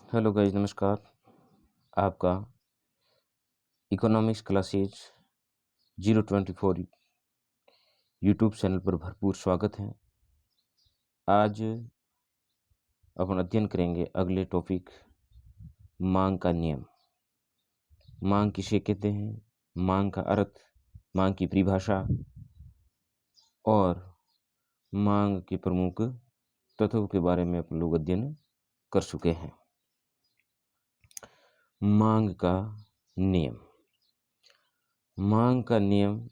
Hello guys, नमस्कार। आपका economics classes 024 YouTube channel पर भरपूर स्वागत है। आज अपन अध्ययन करेंगे अगले टॉपिक मांग का नियम। मांग किसे कहते हैं, मांग का अर्थ, मांग की परिभाषा और मांग के प्रमुख तत्वों के बारे में अपन लोग अध्ययन कर चुके हैं। मांग का नियम। मांग का नियम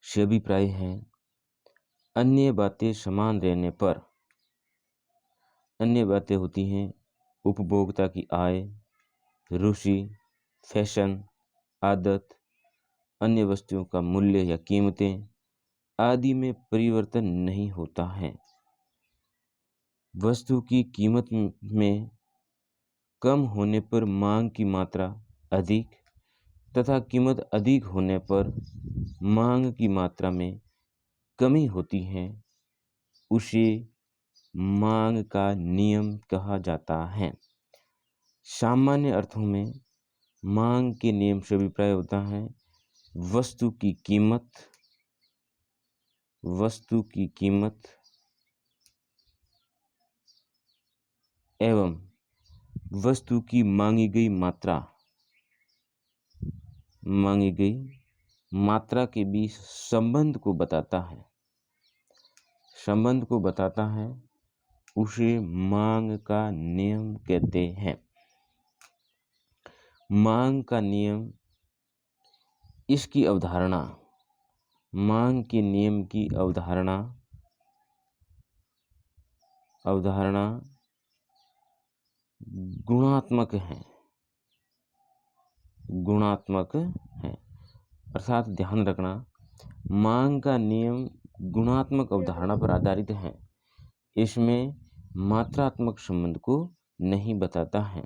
से अभिप्राय है अन्य बातें समान रहने पर, अन्य बातें होती हैं उपभोक्ता की आय, रुचि, फैशन, आदत, अन्य वस्तुओं का मूल्य या कीमतें आदि में परिवर्तन नहीं होता है। वस्तु की कीमत में कम होने पर मांग की मात्रा अधिक तथा कीमत अधिक होने पर मांग की मात्रा में कमी होती है। उसे मांग का नियम कहा जाता है। सामान्य अर्थों में मांग के नियम से अभिप्राय होता है वस्तु की कीमत एवं वस्तु की मांगी गई मात्रा के बीच संबंध को बताता है। उसे मांग का नियम कहते हैं। मांग का नियम, इसकी अवधारणा, मांग के नियम की अवधारणा गुणात्मक है। अर्थात ध्यान रखना, मांग का नियम गुणात्मक अवधारणा पर आधारित है। इसमें मात्रात्मक संबंध को नहीं बताता है।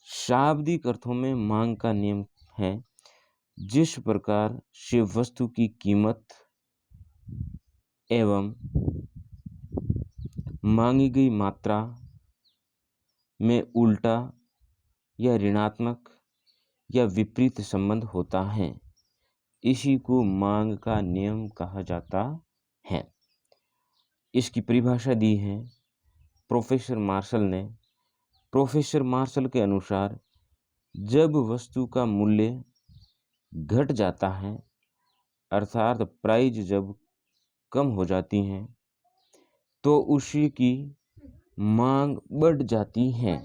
शाब्दिक अर्थों में मांग का नियम है जिस प्रकार से वस्तु की कीमत एवं मांगी गई मात्रा में उल्टा या ऋणात्मक या विपरीत संबंध होता है, इसी को मांग का नियम कहा जाता है। इसकी परिभाषा दी है प्रोफेसर मार्शल ने। प्रोफेसर मार्शल के अनुसार जब वस्तु का मूल्य घट जाता है, अर्थात प्राइस जब कम हो जाती है, तो उसी की मांग बढ़ जाती है।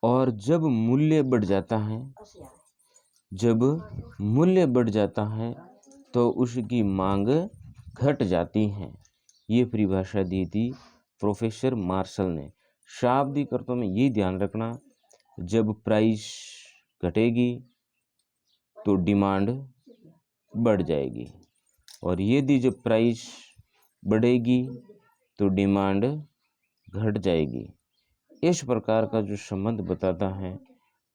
और जब मूल्य बढ़ जाता है तो उसकी मांग घट जाती है। ये परिभाषा दी थी प्रोफेसर मार्शल ने। शाब्दिक अर्थों में ये ध्यान रखना, जब प्राइस घटेगी तो डिमांड बढ़ जाएगी, और यदि जब प्राइस बढ़ेगी तो डिमांड घट जाएगी। इस प्रकार का जो संबंध बताता है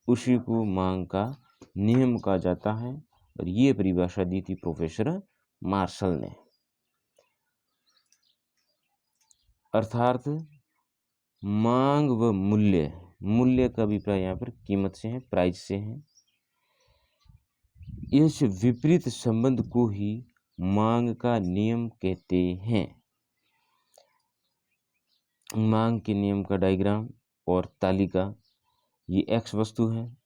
उसी को मांग का नियम कहा जाता है, और ये परिभाषा दी थी प्रोफेसर मार्शल ने। अर्थात मांग व मूल्य का अभिप्राय यहाँ पर कीमत से है, प्राइस से है। इस विपरीत संबंध को ही मांग का नियम कहते हैं। मांग के नियम का डायग्राम और तालिका। ये एक्स वस्तु है,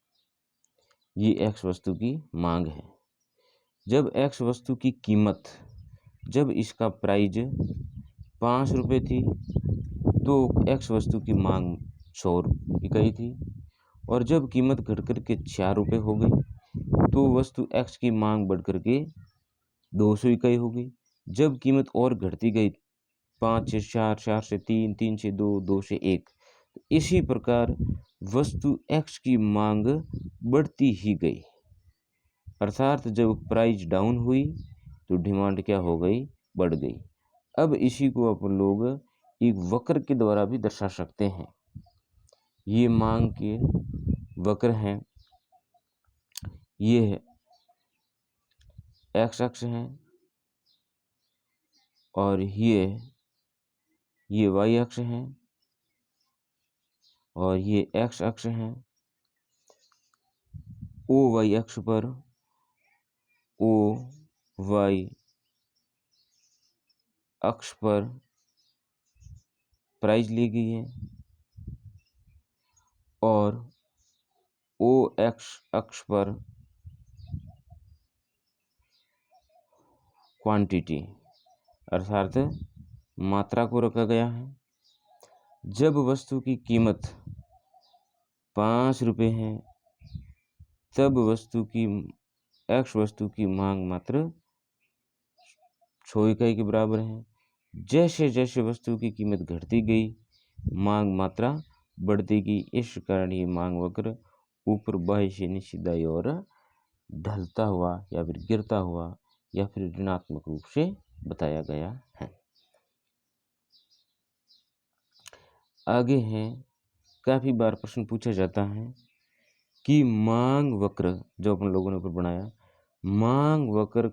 ये एक्स वस्तु की मांग है। जब एक्स वस्तु की कीमत, जब इसका प्राइस 5 रुपये थी तो एक्स वस्तु की मांग 100 इकाई थी, और जब कीमत घट कर के 4 रुपये हो गई तो वस्तु एक्स की मांग बढ़ कर के 200 इकाई हो गई। जब कीमत और घटती गई 5 से 4, 4 से 3, 3 से 2, 2 से 1, इसी प्रकार वस्तु एक्स की मांग बढ़ती ही गई। अर्थात जब प्राइस डाउन हुई तो डिमांड क्या हो गई, बढ़ गई। अब इसी को अपन लोग एक वक्र के द्वारा भी दर्शा सकते हैं। ये मांग के वक्र हैं, ये एक्स अक्ष है, और ये y अक्ष है और ये x अक्ष है। ओ वाई अक्ष पर ओ वाई अक्ष पर प्राइस ली गई है और ओ एक्स अक्ष पर क्वांटिटी अर्थात मात्रा को रखा गया है। जब वस्तु की कीमत 5 रुपये है तब एक्स वस्तु की मांग मात्र 6 इकाई के बराबर है। जैसे जैसे वस्तु की कीमत घटती गई मांग मात्रा बढ़ती गई। इस कारण ये मांग वक्र ऊपर बाह्य से नीचे दाईं ओर ढलता हुआ या फिर गिरता हुआ या फिर ऋणात्मक रूप से बताया गया है। आगे है, काफी बार प्रश्न पूछा जाता है कि मांग वक्र जो अपन लोगों ने ऊपर बनाया, मांग वक्र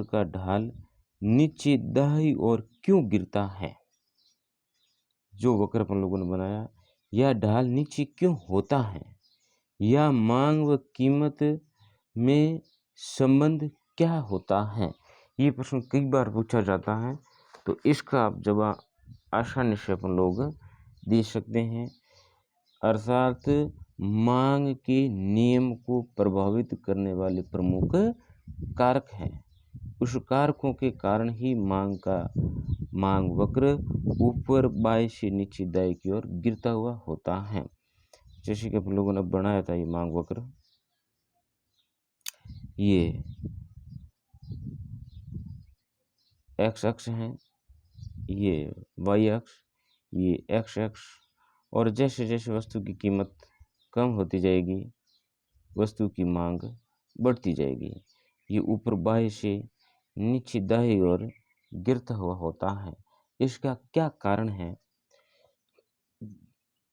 का ढाल नीचे दाईं ओर क्यों गिरता है। जो वक्र अपन लोगों ने बनाया, यह ढाल नीचे क्यों होता है, या मांग व कीमत में संबंध क्या होता है। ये प्रश्न कई बार पूछा जाता है, तो इसका आप जवाब आसानी से अपन लोग दे सकते हैं। अर्थात मांग के नियम को प्रभावित करने वाले प्रमुख कारक हैं, उस कारकों के कारण ही मांग वक्र ऊपर बाएं से नीचे दाएं की ओर गिरता हुआ होता है। जैसे कि अपन लोगों ने बनाया था ये मांग वक्र, ये एक्स अक्ष है, ये वाई अक्ष, ये एक्स अक्ष, और जैसे जैसे वस्तु की कीमत कम होती जाएगी वस्तु की मांग बढ़ती जाएगी। ये ऊपर बाएं से नीचे दाईं ओर गिरता हुआ होता है। इसका क्या कारण है,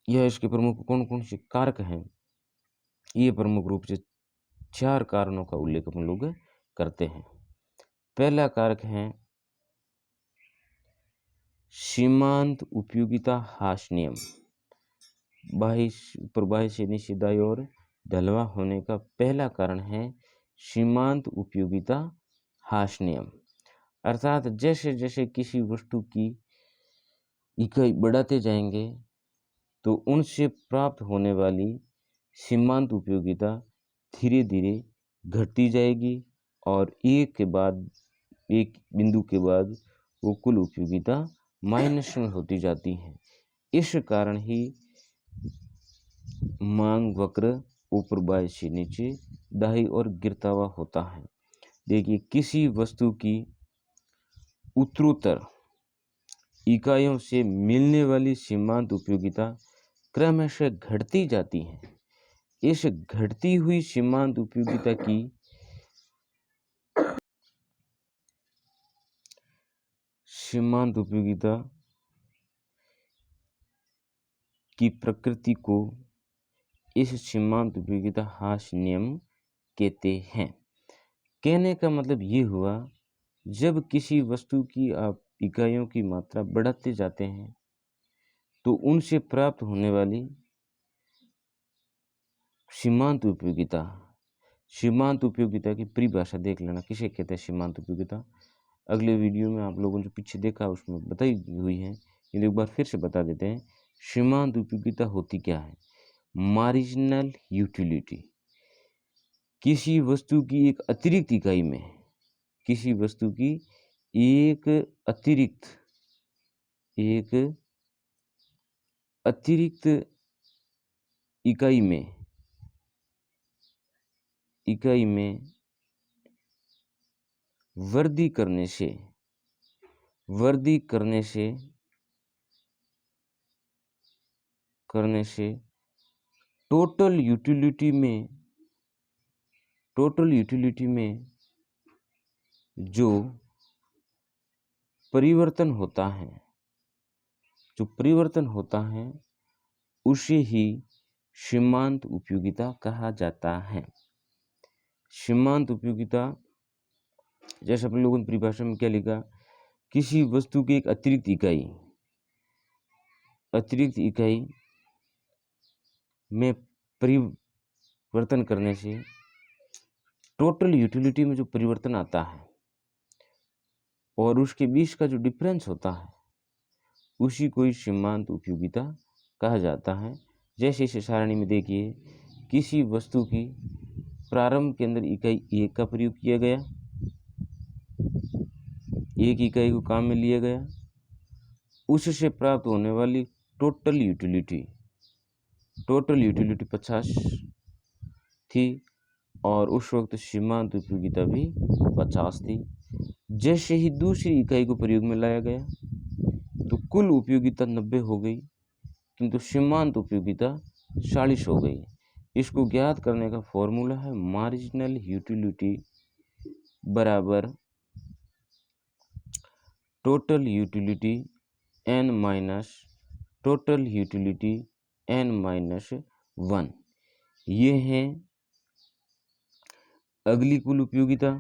यह इसके प्रमुख कौन कौन से कारक हैं, ये प्रमुख रूप से 4 कारणों का उल्लेख अपन लोग करते हैं। पहला कारक है सीमांत उपयोगिता हास नियम। बाह्य से नीचे दाईं ओर ढलवा होने का पहला कारण है सीमांत उपयोगिता हास नियम। अर्थात जैसे जैसे किसी वस्तु की इकाई बढ़ाते जाएंगे तो उनसे प्राप्त होने वाली सीमांत उपयोगिता धीरे धीरे घटती जाएगी और एक बिंदु के बाद वो कुल उपयोगिता माइनस में होती जाती है। इस कारण ही मांग वक्र ऊपर बाएं से नीचे दाईं ओर गिरता हुआ होता है। देखिए, किसी वस्तु की उत्तरोत्तर इकाइयों से मिलने वाली सीमांत उपयोगिता क्रमशः घटती जाती है। इस घटती हुई सीमांत उपयोगिता की प्रकृति को इस सीमांत उपयोगिता हास नियम कहते हैं। कहने का मतलब ये हुआ, जब किसी वस्तु की आप इकाइयों की मात्रा बढ़ाते जाते हैं तो उनसे प्राप्त होने वाली सीमांत उपयोगिता की परिभाषा देख लेना, किसे कहते हैं सीमांत उपयोगिता। अगले वीडियो में आप लोगों ने जो पीछे देखा उसमें बताई हुई है, ये एक बार फिर से बता देते हैं। सीमांत उपयोगिता होती क्या है, मार्जिनल यूटिलिटी। किसी वस्तु की एक अतिरिक्त इकाई में, किसी वस्तु की एक अतिरिक्त इकाई में वृद्धि करने से टोटल यूटिलिटी में जो परिवर्तन होता है उसे ही सीमांत उपयोगिता कहा जाता है। सीमांत उपयोगिता जैसे अपन लोगों ने परिभाषा में क्या लिखा, किसी वस्तु की एक अतिरिक्त इकाई में परिवर्तन करने से टोटल यूटिलिटी में जो परिवर्तन आता है और उसके बीच का जो डिफरेंस होता है उसी को ही सीमांत उपयोगिता कहा जाता है। जैसे इस सारणी में देखिए, किसी वस्तु की प्रारंभ के अंदर इकाई 1 का प्रयोग किया गया, 1 इकाई को काम में लिया गया, उससे प्राप्त होने वाली टोटल यूटिलिटी 50 थी और उस वक्त सीमांत उपयोगिता भी 50 थी। जैसे ही दूसरी इकाई को प्रयोग में लाया गया तो कुल उपयोगिता 90 हो गई, किंतु सीमांत उपयोगिता 40 हो गई। इसको ज्ञात करने का फॉर्मूला है मार्जिनल यूटिलिटी बराबर total utility n minus total utility n minus 1। ये है अगली कुल उपयोगिता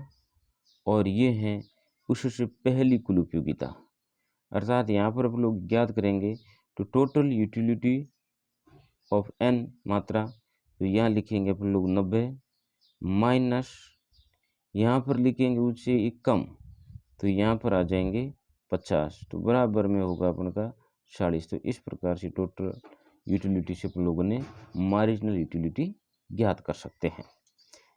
और ये है उससे पहली कुल उपयोगिता। अर्थात यहाँ पर आप लोग ज्ञात करेंगे तो टोटल यूटिलिटी ऑफ n मात्रा, तो यहाँ लिखेंगे अपन लोग 90 माइनस यहाँ पर लिखेंगे उससे एक कम, तो यहाँ पर आ जाएंगे 50, तो बराबर में होगा अपन का 40। तो इस प्रकार से टोटल यूटिलिटी से अपन लोगों ने मार्जिनल यूटिलिटी ज्ञात कर सकते हैं।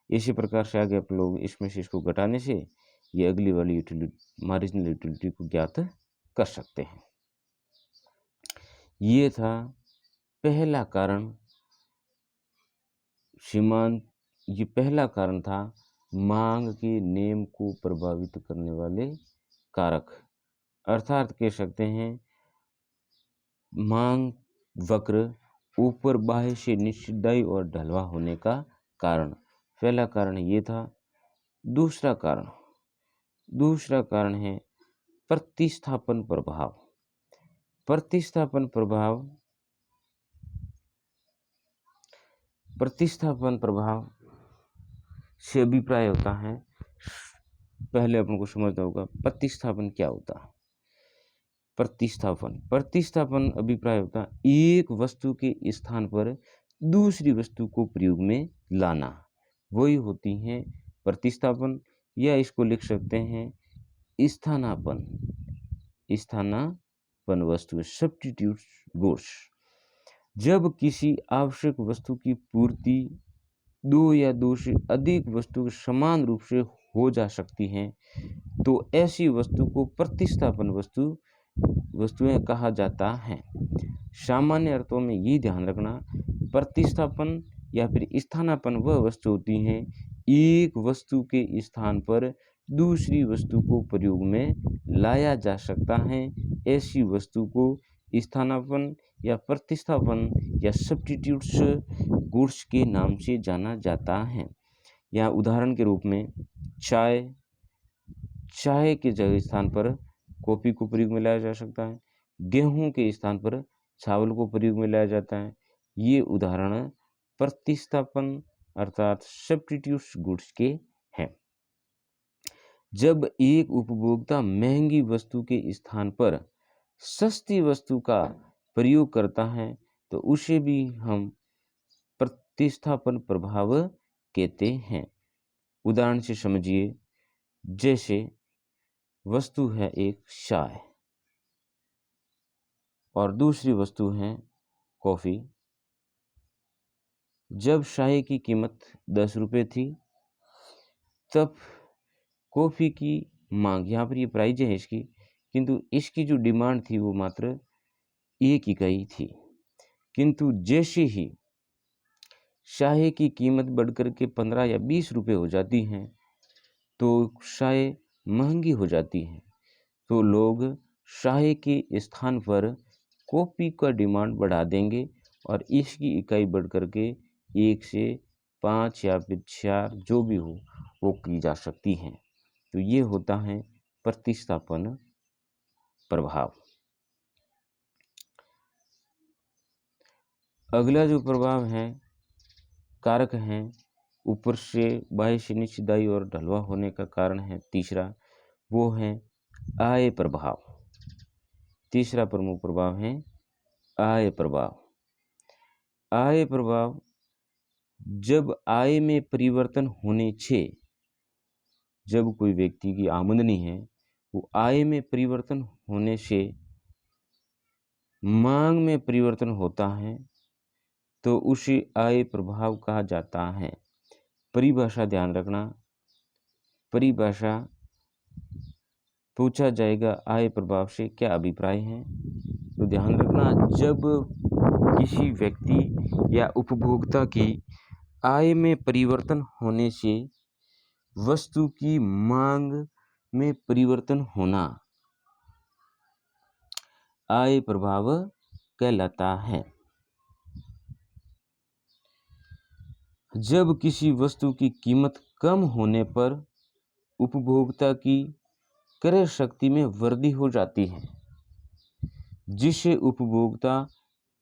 इसी प्रकार से आगे आप लोग इसमें से इसको घटाने से ये अगली वाली यूटिलिटी मार्जिनल यूटिलिटी को ज्ञात कर सकते हैं। ये था पहला कारण सीमांत, ये पहला कारण था मांग के नियम को प्रभावित करने वाले कारक, अर्थात कह सकते हैं मांग वक्र ऊपर बाह्य से निश्चितदायी और ढलवा होने का कारण। पहला कारण ये था। दूसरा कारण है प्रतिस्थापन प्रभाव। प्रतिस्थापन प्रभाव से अभिप्राय होता है, पहले अपन को समझना होगा प्रतिस्थापन क्या होता है। प्रतिस्थापन अभिप्राय होता है एक वस्तु के स्थान पर दूसरी वस्तु को प्रयोग में लाना, वही होती है प्रतिस्थापन। या इसको लिख सकते हैं स्थानापन वस्तु, सब्स्टिट्यूट गुड्स। जब किसी आवश्यक वस्तु की पूर्ति दो या दो से अधिक वस्तु समान रूप से हो जा सकती हैं तो ऐसी वस्तु को प्रतिस्थापन वस्तुएं कहा जाता है। सामान्य अर्थों में ये ध्यान रखना, प्रतिस्थापन या फिर स्थानापन वह वस्तु होती हैं एक वस्तु के स्थान पर दूसरी वस्तु को प्रयोग में लाया जा सकता है। ऐसी वस्तु को स्थानापन या प्रतिस्थापन या सब्स्टिट्यूट्स गुड्स के नाम से जाना जाता है। या उदाहरण के रूप में चाय के जगह स्थान पर कॉफी को प्रयोग में लाया जा सकता है, गेहूं के स्थान पर चावल को प्रयोग में लाया जाता है। ये उदाहरण प्रतिस्थापन अर्थात सब्स्टिट्यूट्स गुड्स के हैं। जब एक उपभोक्ता महंगी वस्तु के स्थान पर सस्ती वस्तु का प्रयोग करता है तो उसे भी हम प्रतिस्थापन प्रभाव कहते हैं। उदाहरण से समझिए, जैसे वस्तु है एक चाय और दूसरी वस्तु है कॉफ़ी। जब चाय की कीमत 10 रुपये थी तब कॉफ़ी की मांग, यहाँ पर ये प्राइस है इसकी, किंतु इसकी जो डिमांड थी वो मात्र 1 इकाई थी। किंतु जैसे ही चाय की कीमत बढ़कर के 15 या 20 रुपये हो जाती हैं तो चाय महंगी हो जाती है, तो लोग चाय के स्थान पर कॉफ़ी का डिमांड बढ़ा देंगे और इसकी इकाई बढ़ करके 1 से 5 या फिर 4 जो भी हो वो की जा सकती हैं। तो ये होता है प्रतिस्थापन प्रभाव। अगला जो प्रभाव है कारक हैं ऊपर से बाह्य से नीचे दाई और ढलवा होने का कारण है तीसरा, वो है आय प्रभाव। तीसरा प्रमुख प्रभाव है आय प्रभाव। आय प्रभाव जब आय में परिवर्तन होने से, जब कोई व्यक्ति की आमदनी है वो आय में परिवर्तन होने से मांग में परिवर्तन होता है तो उसे आय प्रभाव कहा जाता है। परिभाषा ध्यान रखना, परिभाषा पूछा जाएगा आय प्रभाव से क्या अभिप्राय है, तो ध्यान रखना, जब किसी व्यक्ति या उपभोक्ता की आय में परिवर्तन होने से वस्तु की मांग में परिवर्तन होना आय प्रभाव कहलाता है। जब किसी वस्तु की कीमत कम होने पर उपभोक्ता की क्रय शक्ति में वृद्धि हो जाती है, जिससे उपभोक्ता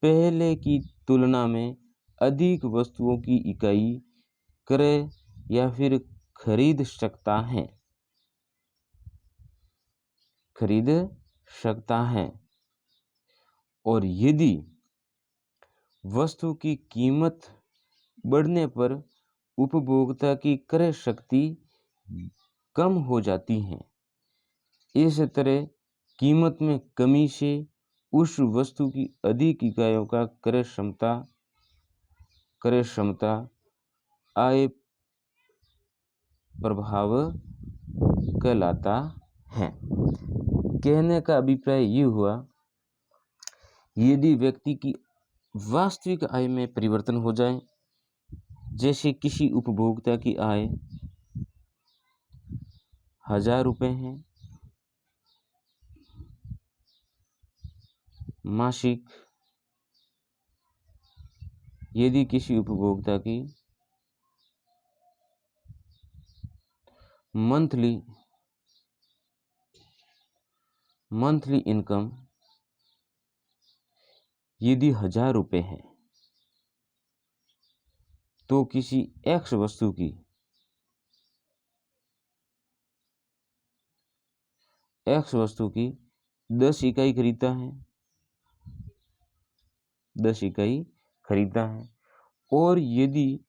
पहले की तुलना में अधिक वस्तुओं की इकाई क्रय या फिर खरीद सकता है। और यदि वस्तु की कीमत बढ़ने पर उपभोक्ता की क्रय शक्ति कम हो जाती है। इस तरह कीमत में कमी से उस वस्तु की अधिक इकाइयों का क्रय क्षमता आय प्रभाव कहलाता है। कहने का अभिप्राय ये हुआ, यदि व्यक्ति की वास्तविक आय में परिवर्तन हो जाए, जैसे किसी उपभोक्ता की आय 1000 रुपये है मासिक, यदि किसी उपभोक्ता की मंथली इनकम यदि 1000 रुपये है, तो किसी एक्स वस्तु की एक्स वस्तु की 10 इकाई खरीदता है, 10 इकाई खरीदता है। और यदि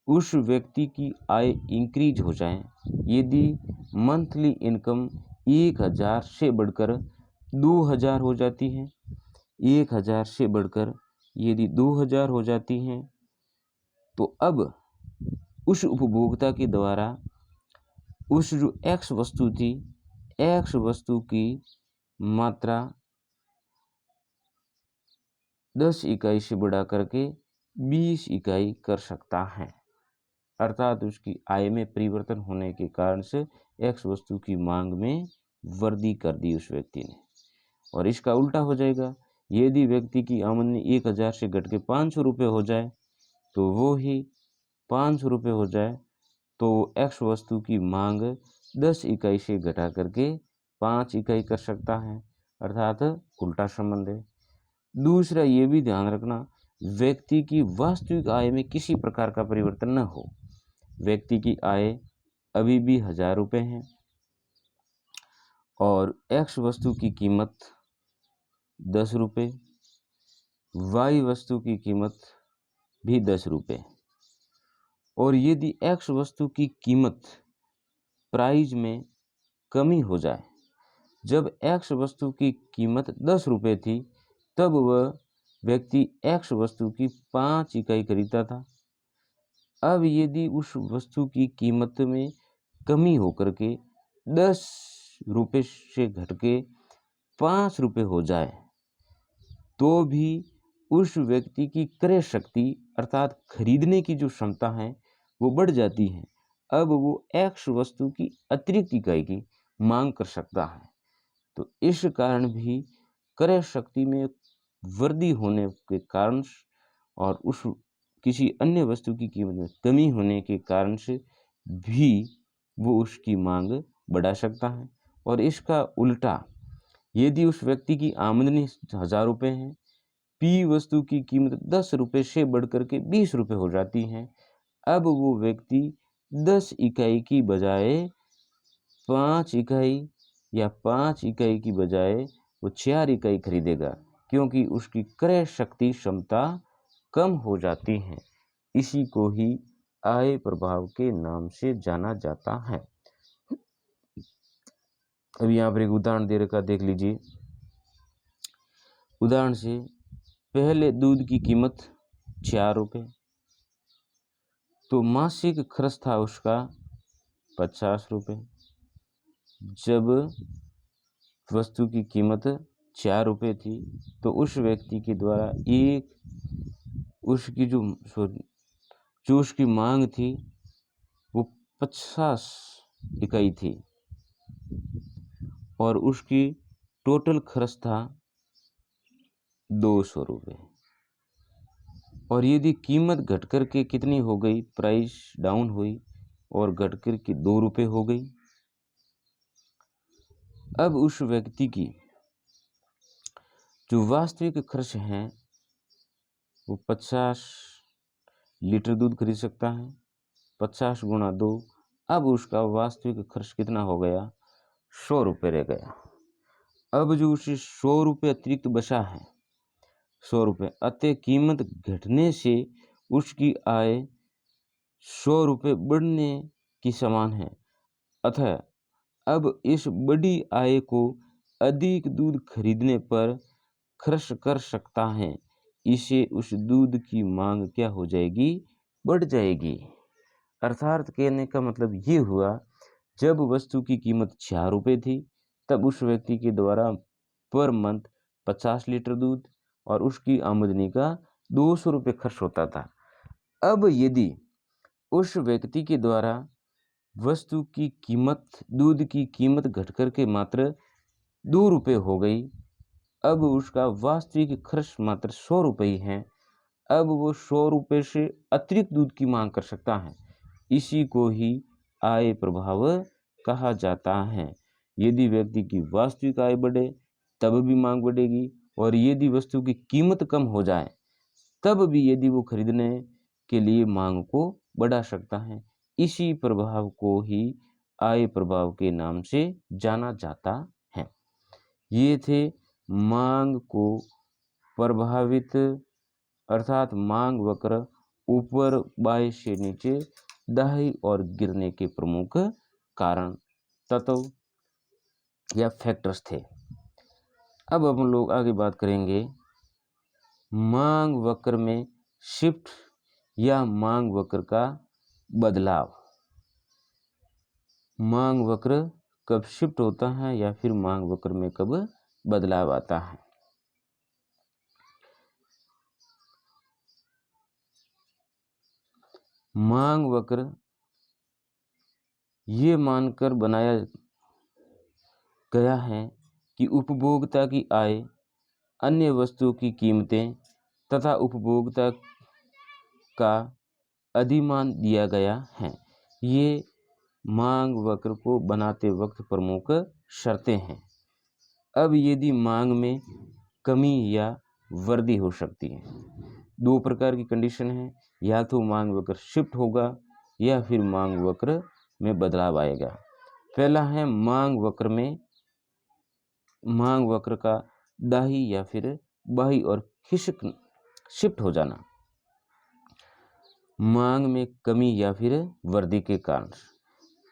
उस व्यक्ति की आय इंक्रीज हो जाए, यदि मंथली इनकम 1000 से बढ़कर 2000 हो जाती है, 1000 से बढ़कर यदि 2000 हो जाती है, तो अब उस उपभोक्ता के द्वारा उस जो एक्स वस्तु थी, एक्स वस्तु की मात्रा 10 इकाई से बढ़ा करके 20 इकाई कर सकता है। अर्थात उसकी आय में परिवर्तन होने के कारण से एक्स वस्तु की मांग में वृद्धि कर दी उस व्यक्ति ने। और इसका उल्टा हो जाएगा, यदि व्यक्ति की आमदनी 1000 से घट के 500 रुपये हो जाए, तो वो ही 500 रुपये हो जाए तो एक्स वस्तु की मांग 10 इकाई से घटा करके 5 इकाई कर सकता है, अर्थात उल्टा संबंध है। दूसरा ये भी ध्यान रखना, व्यक्ति की वास्तविक आय में किसी प्रकार का परिवर्तन न हो। व्यक्ति की आय अभी भी 1000 रुपये है और एक्स वस्तु की कीमत 10 रुपये, वाई वस्तु की कीमत भी 10 रुपये। और यदि एक्स वस्तु की कीमत प्राइस में कमी हो जाए, जब एक्स वस्तु की कीमत 10 रुपये थी तब वह व्यक्ति एक्स वस्तु की 5 इकाई खरीदता था। अब यदि उस वस्तु की कीमत में कमी होकर के 10 रुपये से घट के 5 रुपये हो जाए, तो भी उस व्यक्ति की क्रय शक्ति अर्थात खरीदने की जो क्षमता है वो बढ़ जाती है। अब वो एक्स वस्तु की अतिरिक्त इकाई की मांग कर सकता है। तो इस कारण भी क्रय शक्ति में वृद्धि होने के कारण और उस किसी अन्य वस्तु की कीमत में कमी होने के कारण से भी वो उसकी मांग बढ़ा सकता है। और इसका उल्टा, यदि उस व्यक्ति की आमदनी 1000 रुपये है, पी वस्तु की कीमत 10 रुपये से बढ़कर के 20 रुपये हो जाती है, अब वो व्यक्ति 10 इकाई की बजाय 5 इकाई या 5 इकाई की बजाय वो 4 इकाई खरीदेगा, क्योंकि उसकी क्रय शक्ति क्षमता कम हो जाती है। इसी को ही आय प्रभाव के नाम से जाना जाता है। अब यहाँ पर एक उदाहरण दे रखा, देख लीजिए। उदाहरण से, पहले दूध की कीमत 4 रुपये, तो मासिक खर्च था उसका 50 रुपये। जब वस्तु की कीमत 4 रुपये थी तो उस व्यक्ति के द्वारा उसकी जो उसकी मांग थी वो 50 इकाई थी और उसकी टोटल खर्च था 200 रुपये। और यदि कीमत घट कर के कितनी हो गई, प्राइस डाउन हुई और घट कर के 2 रुपये हो गई। अब उस व्यक्ति की जो वास्तविक खर्च हैं वो 50 लीटर दूध खरीद सकता है, 50 गुणा 2, अब उसका वास्तविक खर्च कितना हो गया, 100 रुपये रह गया। अब जो उसे 100 रुपये अतिरिक्त बचा है, 100 रुपये, अतः कीमत घटने से उसकी आय 100 रुपये बढ़ने की समान है। अतः अब इस बड़ी आय को अधिक दूध खरीदने पर खर्च कर सकता है। इसे उस दूध की मांग क्या हो जाएगी, बढ़ जाएगी। अर्थात कहने का मतलब ये हुआ, जब वस्तु की कीमत 4 रुपये थी तब उस व्यक्ति के द्वारा पर मंथ 50 लीटर दूध और उसकी आमदनी का 200 रुपये खर्च होता था। अब यदि उस व्यक्ति के द्वारा वस्तु की कीमत, दूध की कीमत घटकर के मात्र 2 रुपये हो गई, अब उसका वास्तविक खर्च मात्र 100 रुपये ही है। अब वो 100 रुपये से अतिरिक्त दूध की मांग कर सकता है। इसी को ही आय प्रभाव कहा जाता है। यदि व्यक्ति की वास्तविक आय बढ़े तब भी मांग बढ़ेगी, और यदि वस्तु की कीमत कम हो जाए तब भी यदि वो खरीदने के लिए मांग को बढ़ा सकता है। इसी प्रभाव को ही आय प्रभाव के नाम से जाना जाता है। ये थे मांग को प्रभावित, अर्थात मांग वक्र ऊपर बाएं से नीचे दाईं ओर गिरने के प्रमुख कारण, तत्व या फैक्टर्स थे। अब हम लोग आगे बात करेंगे मांग वक्र में शिफ्ट या मांग वक्र का बदलाव। मांग वक्र कब शिफ्ट होता है या फिर मांग वक्र में कब बदलाव आता है। मांग वक्र ये मानकर बनाया गया है कि उपभोक्ता की आय, अन्य वस्तुओं की कीमतें तथा उपभोक्ता का अधिमान दिया गया है। ये मांग वक्र को बनाते वक्त प्रमुख शर्तें हैं। अब यदि मांग में कमी या वृद्धि हो सकती है, 2 प्रकार की कंडीशन है, या तो मांग वक्र शिफ्ट होगा या फिर मांग वक्र में बदलाव आएगा। पहला है मांग वक्र का दाही या फिर बाही और खिसक शिफ्ट हो जाना। मांग में कमी या फिर वृद्धि के कारण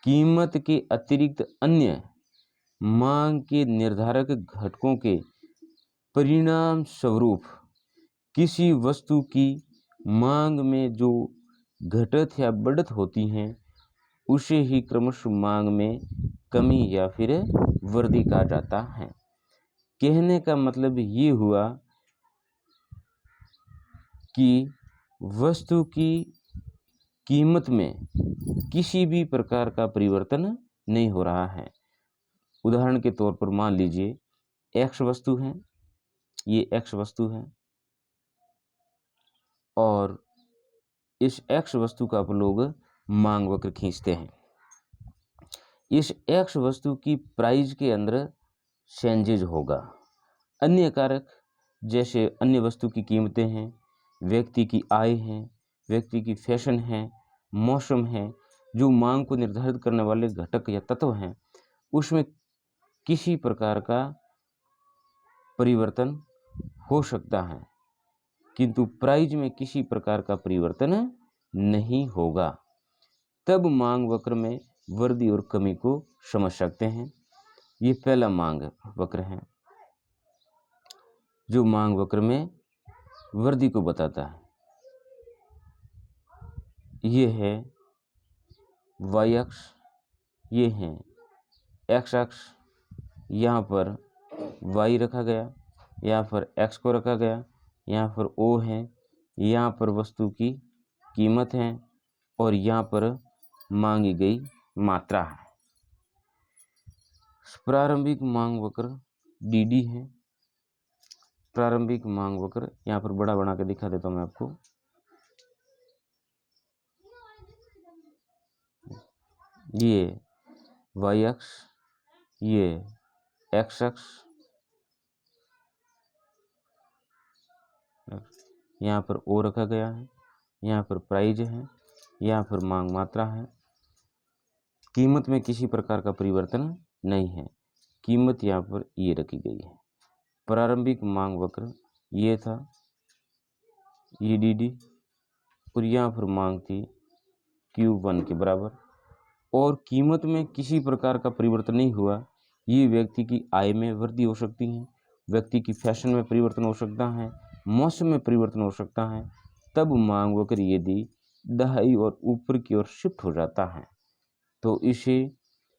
कीमत के अतिरिक्त अन्य मांग के निर्धारक घटकों के परिणाम स्वरूप किसी वस्तु की मांग में जो घटत या बढ़त होती हैं उसे ही क्रमशः मांग में कमी या फिर वृद्धि कहा जाता है। कहने का मतलब ये हुआ कि वस्तु की कीमत में किसी भी प्रकार का परिवर्तन नहीं हो रहा है। उदाहरण के तौर पर मान लीजिए एक्स वस्तु है, ये एक्स वस्तु है और इस एक्स वस्तु का आप लोग मांग वक्र खींचते हैं। इस एक्स वस्तु की प्राइस के अंदर चेंजेज होगा। अन्य कारक जैसे अन्य वस्तु की कीमतें हैं, व्यक्ति की आय है, व्यक्ति की फैशन है, मौसम है, जो मांग को निर्धारित करने वाले घटक या तत्व हैं, उसमें किसी प्रकार का परिवर्तन हो सकता है, किंतु प्राइस में किसी प्रकार का परिवर्तन नहीं होगा। तब मांग वक्र में वृद्धि और कमी को समझ सकते हैं। ये पहला मांग वक्र है, जो मांग वक्र में वृद्धि को बताता है। ये है y अक्ष, ये है x अक्ष, यहाँ पर y रखा गया, यहाँ पर x को रखा गया, यहाँ पर O है, यहाँ पर वस्तु की कीमत है और यहाँ पर मांगी गई मात्रा है। प्रारंभिक मांग वक्र DD है। प्रारंभिक मांग वक्र यहाँ पर बड़ा बना के दिखा देता हूँ मैं आपको। ये y अक्ष, ये x अक्ष, यहाँ पर O रखा गया है, यहाँ पर प्राइज है, यहाँ पर मांग मात्रा है। कीमत में किसी प्रकार का परिवर्तन नहीं है। कीमत यहाँ पर ये रखी गई है। प्रारंभिक मांग वक्र ये था, ये DD, और यहाँ पर मांग थी Q1 के बराबर, और कीमत में किसी प्रकार का परिवर्तन नहीं हुआ। ये व्यक्ति की आय में वृद्धि हो सकती है, व्यक्ति की फैशन में परिवर्तन हो सकता है, मौसम में परिवर्तन हो सकता है। तब मांग वक्र यदि दाईं और ऊपर की ओर शिफ्ट हो जाता है तो इसे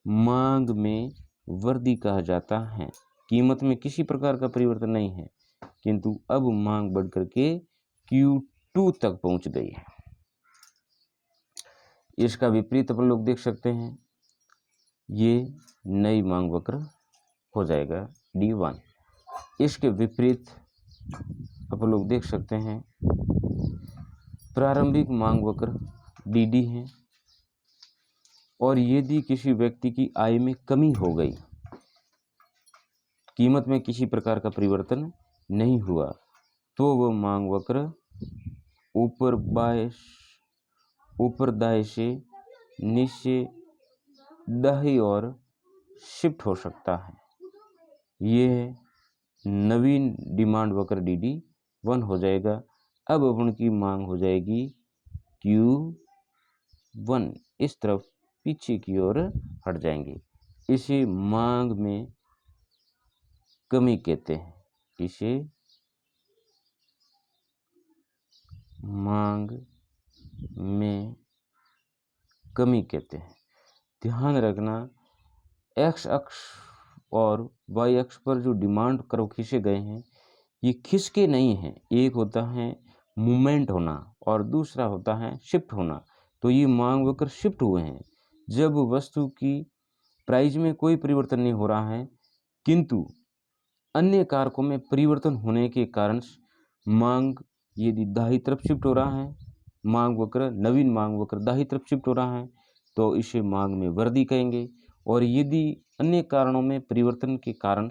मांग में वृद्धि कहा जाता है। कीमत में किसी प्रकार का परिवर्तन नहीं है, किंतु अब मांग बढ़ करके Q2 तक पहुंच गई है। इसका विपरीत अपन लोग देख सकते हैं, ये नई मांग वक्र हो जाएगा D1। इसके विपरीत अपन लोग देख सकते हैं, प्रारंभिक मांग वक्र DD है, और यदि किसी व्यक्ति की आय में कमी हो गई, कीमत में किसी प्रकार का परिवर्तन नहीं हुआ, तो वह मांग वक्र ऊपर दाएं से नीचे दाईं ओर शिफ्ट हो सकता है। यह नवीन डिमांड वक्र DD1 हो जाएगा। अब अपन की मांग हो जाएगी Q1, इस तरफ पीछे की ओर हट जाएंगे। इसे मांग में कमी कहते हैं। इसे मांग में कमी कहते हैं। ध्यान रखना, x अक्ष और y अक्ष पर जो डिमांड कर्व खींचे गए हैं, ये खिसके नहीं हैं। एक होता है मूवमेंट होना और दूसरा होता है शिफ्ट होना। तो ये मांग वक्र शिफ्ट हुए हैं। जब वस्तु की प्राइस में कोई परिवर्तन नहीं हो रहा है, किंतु अन्य कारकों में परिवर्तन होने के कारण मांग यदि दाहिनी तरफ शिफ्ट हो रहा है, मांग वक्र नवीन मांग वक्र दाहिनी तरफ शिफ्ट हो रहा है, तो इसे मांग में वृद्धि कहेंगे। और यदि अन्य कारणों में परिवर्तन के कारण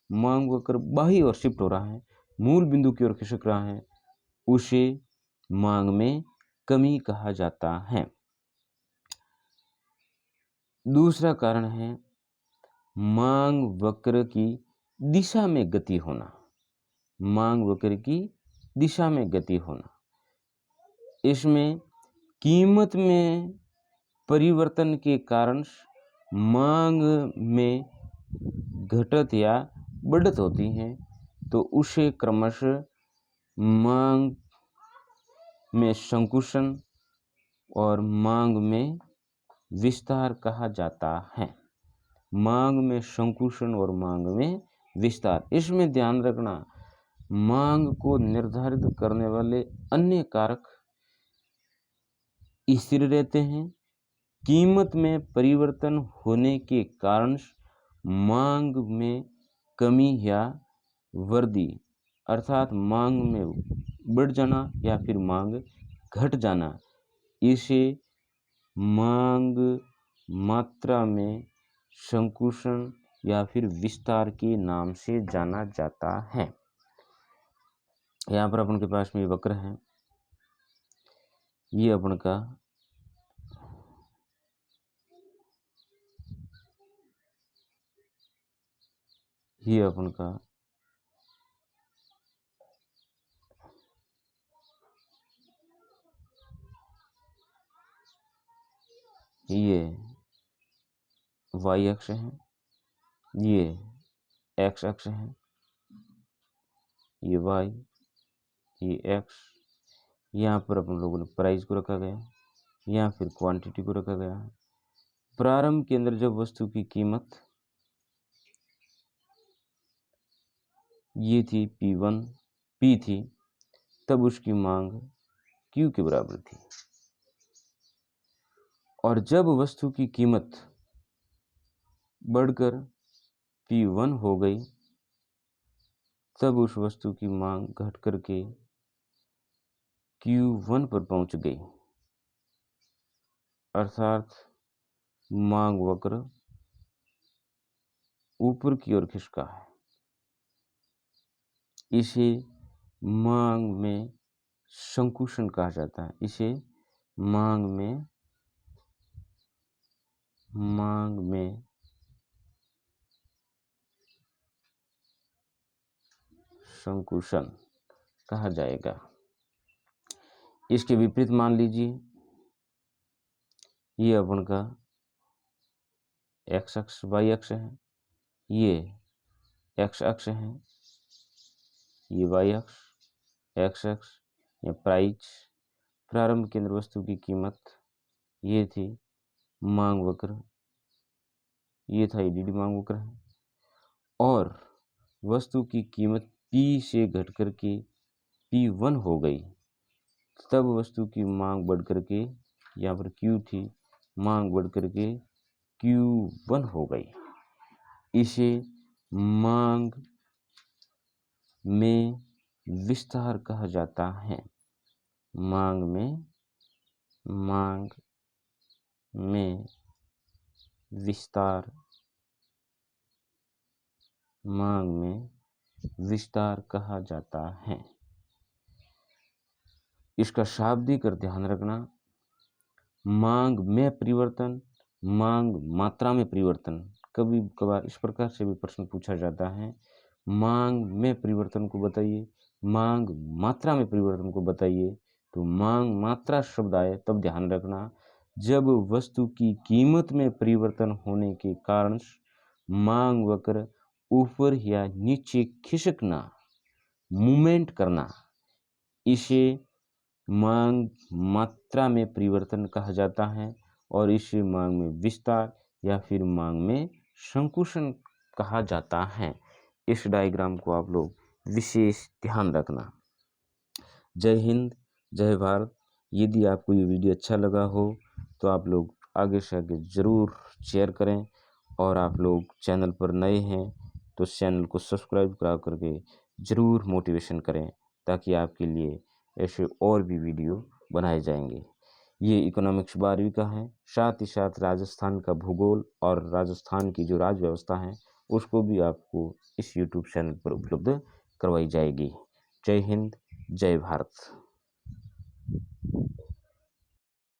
मांग वक्र बाईं ओर शिफ्ट हो रहा है, मूल बिंदु की ओर खिसक रहा है, उसे मांग में कमी कहा जाता है। दूसरा कारण है मांग वक्र की दिशा में गति होना। मांग वक्र की दिशा में गति होना, इसमें कीमत में परिवर्तन के कारण मांग में घटत या बढ़त होती है, तो उसे क्रमशः मांग में संकुचन और मांग में विस्तार कहा जाता है। मांग में संकुचन और मांग में विस्तार, इसमें ध्यान रखना, मांग को निर्धारित करने वाले अन्य कारक स्थिर रहते हैं। कीमत में परिवर्तन होने के कारण मांग में कमी या वृद्धि, अर्थात मांग में बढ़ जाना या फिर मांग घट जाना, इसे मांग मात्रा में संकुचन या फिर विस्तार के नाम से जाना जाता है। यहाँ पर अपन के पास में वक्र है, ये अपन का ये अपन का ये y अक्ष है, ये x अक्ष है, ये y, ये x। यहाँ पर अपन लोगों ने प्राइस को रखा गया, या फिर क्वांटिटी को रखा गया। प्रारंभ के अंदर जब वस्तु की कीमत ये थी P1 P थी, तब उसकी मांग Q के बराबर थी। और जब वस्तु की कीमत बढ़कर P1 हो गई, तब उस वस्तु की मांग घट करके Q1 पर पहुंच गई, अर्थात मांग वक्र ऊपर की ओर खिसका है। इसे मांग में संकुचन कहा जाता है। इसे मांग में संकुचन कहा जाएगा। इसके विपरीत मान लीजिए, ये अपन का x अक्ष y अक्ष है, ये x अक्ष है, ये y अक्ष, x अक्ष, या प्राइस। प्रारंभ केंद्र वस्तु की कीमत ये थी, मांग वक्र ये था, ईडीडी मांग वक्र है। और वस्तु की कीमत P से घट करके P1 हो गई, तब वस्तु की मांग बढ़ करके, यहाँ पर Q थी, मांग बढ़ करके Q1 हो गई। इसे मांग में विस्तार कहा जाता है। मांग में विस्तार कहा जाता है। इसका शाब्दिक अर्थ ध्यान रखना, मांग में परिवर्तन, मांग मात्रा में परिवर्तन। कभी कभार इस प्रकार से भी प्रश्न पूछा जाता है, मांग में परिवर्तन को बताइए, मांग मात्रा में परिवर्तन को बताइए। तो मांग मात्रा शब्द आए तब ध्यान रखना, जब वस्तु की कीमत में परिवर्तन होने के कारण मांग वक्र ऊपर या नीचे खिसकना, मूवमेंट करना, इसे मांग मात्रा में परिवर्तन कहा जाता है। और इसे मांग में विस्तार या फिर मांग में संकुचन कहा जाता है। इस डायग्राम को आप लोग विशेष ध्यान रखना। जय हिंद, जय भारत। यदि आपको ये वीडियो अच्छा लगा हो तो आप लोग आगे से आगे ज़रूर शेयर करें, और आप लोग चैनल पर नए हैं तो चैनल को सब्सक्राइब करा करके ज़रूर मोटिवेशन करें, ताकि आपके लिए ऐसे और भी वीडियो बनाए जाएंगे। ये इकोनॉमिक्स 12वीं का है, साथ ही साथ राजस्थान का भूगोल और राजस्थान की जो राज्य व्यवस्था है उसको भी आपको इस यूट्यूब चैनल पर उपलब्ध करवाई जाएगी। जय हिंद, जय भारत।